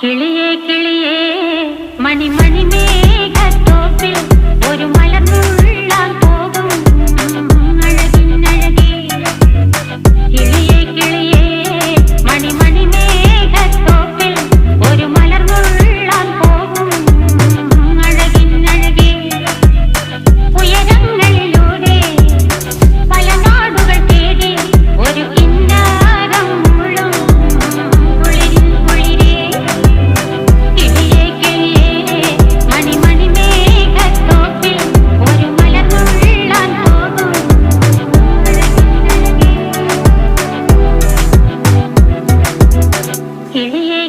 കിളിയേ കിളിയേ മണിമണി മേഘത്തോപ്പിൽ ഒരു മലർന്നുള്ളാൻ പോകും അഴകിനഴകേ. കിളിയേ കിളിയേ മണിമണി മേഘത്തോപ്പിൽ ഒരു മലർന്നുള്ളാൻ പോകും അഴകിനഴകേ. ഉയരങ്ങളിലൂടെ പല നാടുകൾ തേടി ഒരു കിന്നാരം മുള്ളും കുളിരിൻ കുളിരേ. കിളിയേ കിളിയേ മണിമണി മേഘത്തോപ്പിൽ ഒരു മലർന്നുള്ളാൻ പോകും അഴകിനഴകേ. കിളിയേ